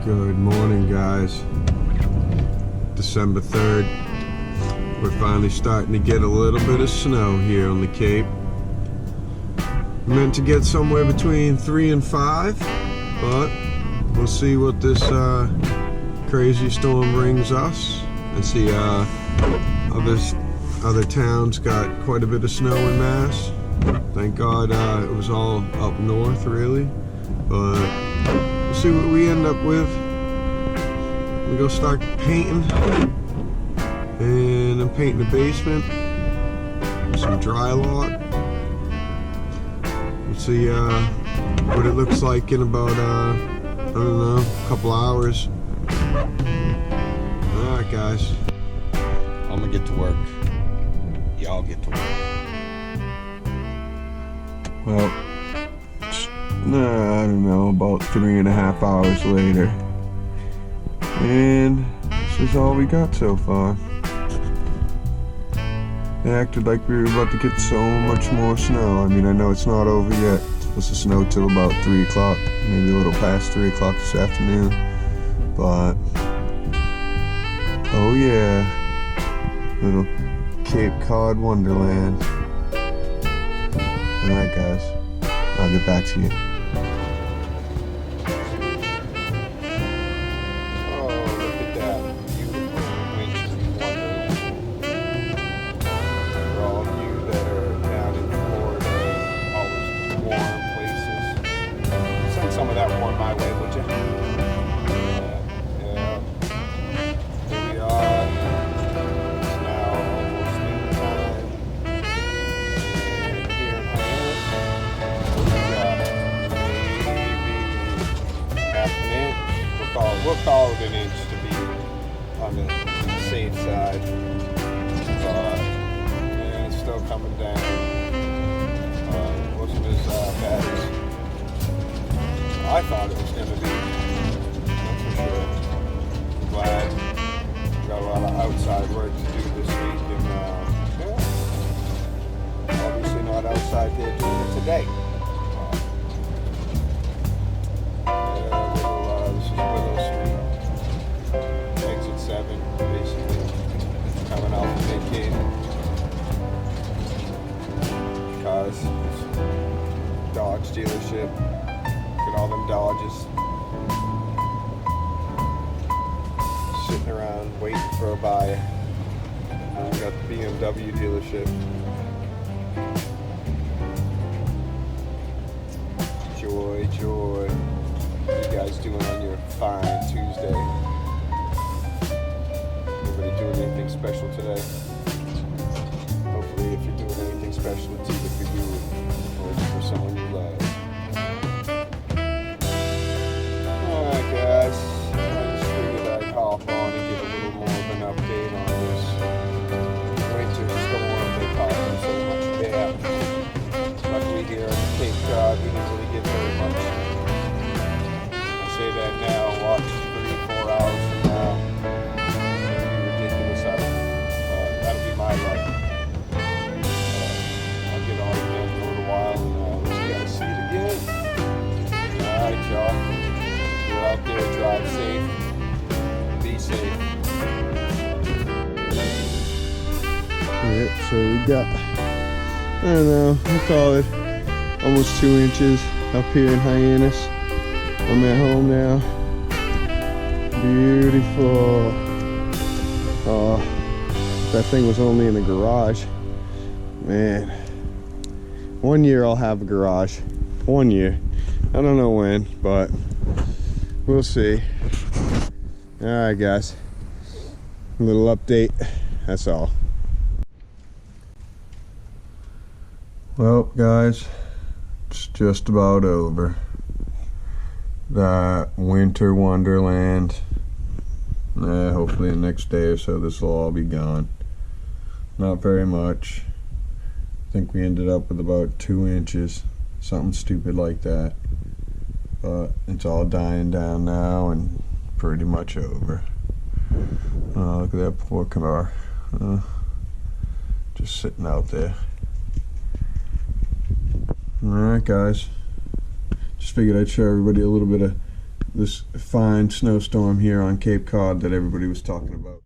Good morning, guys. December 3rd. We're finally starting to get a little bit of snow here on the Cape. Meant to get somewhere between 3 and 5, but we'll see what this crazy storm brings us. I see other towns got quite a bit of snow in Mass. Thank God it was all up north, really. But we'll see what we end up with. We go start painting, and I'm painting the basement, some Drylok. We'll see what it looks like in about I don't know, a couple hours. All right, guys. I'm gonna get to work. Y'all get to work. Well, I don't know, about 3.5 hours later. And this is all we got so far. They acted like we were about to get so much more snow. I mean, I know it's not over yet. It's supposed to snow till about 3 o'clock, maybe a little past 3 o'clock this afternoon. But, oh yeah, little Cape Cod Wonderland. Alright, guys, I'll get back to you. We'll call it an inch to be on the safe side. But yeah, it's still coming down. It wasn't as bad as I thought it was going to be. That's for sure. I'm glad we got a lot of outside work to do this week, and yeah, obviously not outside there doing it today. Basically coming out from mid-game. Cars, Dodge dealership. Look at all them Dodges sitting around waiting for a buyer. And we got the BMW dealership. Joy, joy. What are you guys doing on your fine Tuesday? Doing anything special today? Hopefully, if you're doing anything special, it's either for you or it's for someone you love. Alright, guys. I just figured I'd hop on and get a little more of an update on this winter storm they caused so much bad. Luckily, here on the Cape Cod, we didn't really get very much. I say that now, watch 3-4 hours from now. That'll be my luck. I'll get on again for a little while and let you guys see it again. Alright, y'all. You're out there, drive safe. Be safe. Alright, so we got, I don't know, we'll call it almost 2 inches up here in Hyannis. I'm at home now. Beautiful. Oh. That thing was only in the garage. Man. 1 year I'll have a garage. 1 year. I don't know when, but we'll see. Alright, guys. A little update. That's all. Well, guys, it's just about over. That winter wonderland. Hopefully the next day or so this will all be gone. Not very much. I think we ended up with about 2 inches, something stupid like that. But it's all dying down now and pretty much over. Look at that poor car. Just sitting out there. Alright, guys. Just figured I'd show everybody a little bit of this fine snowstorm here on Cape Cod that everybody was talking about.